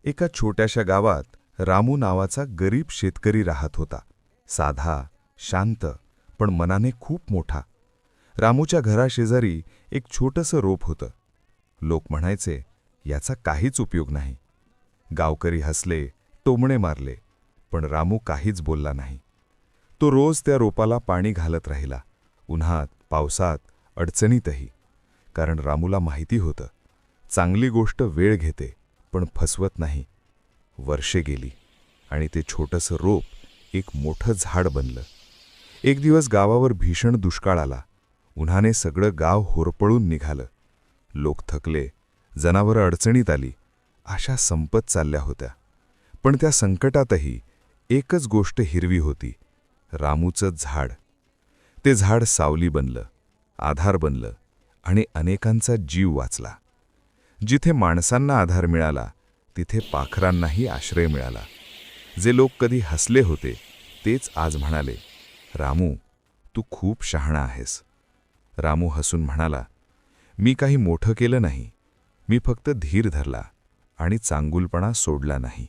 एका छोट्याशा गावात रामू नावाचा गरीब शेतकरी राहत होता. साधा, शांत, पण मनाने खूप मोठा. रामूच्या घराशेजारी एक छोटंसं रोप होतं. लोक म्हणायचे, याचा काहीच उपयोग नाही. गावकरी हसले, टोमणे मारले, पण रामू काहीच बोलला नाही. तो रोज त्या रोपाला पाणी घालत राहिला, उन्हात, पावसात, अडचणीतही. कारण रामूला माहिती होतं, चांगली गोष्ट वेळ घेते, पण फसवत नाही. वर्षे गेली आणि ते छोटंसं रोप एक मोठं झाड बनलं. एक दिवस गावावर भीषण दुष्काळ आला. उन्हाने सगळं गाव होरपळून निघालं. लोक थकले, जनावरं अडचणीत आली, आशा संपत चालल्या होत्या. पण त्या संकटातही एकच गोष्ट हिरवी होती, रामूचं झाड. ते झाड सावली बनलं, आधार बनलं आणि अनेकांचा जीव वाचला. जिथे माणसांना आधार मिळाला, तिथे पाखरांनाही आश्रय मिळाला. जे लोक कधी हसले होते, तेच आज म्हणाले, रामू, तू खूप शहाणा आहेस. रामू हसून म्हणाला, मी काही मोठं केलं नाही. मी फक्त धीर धरला आणि चांगुलपणा सोडला नाही.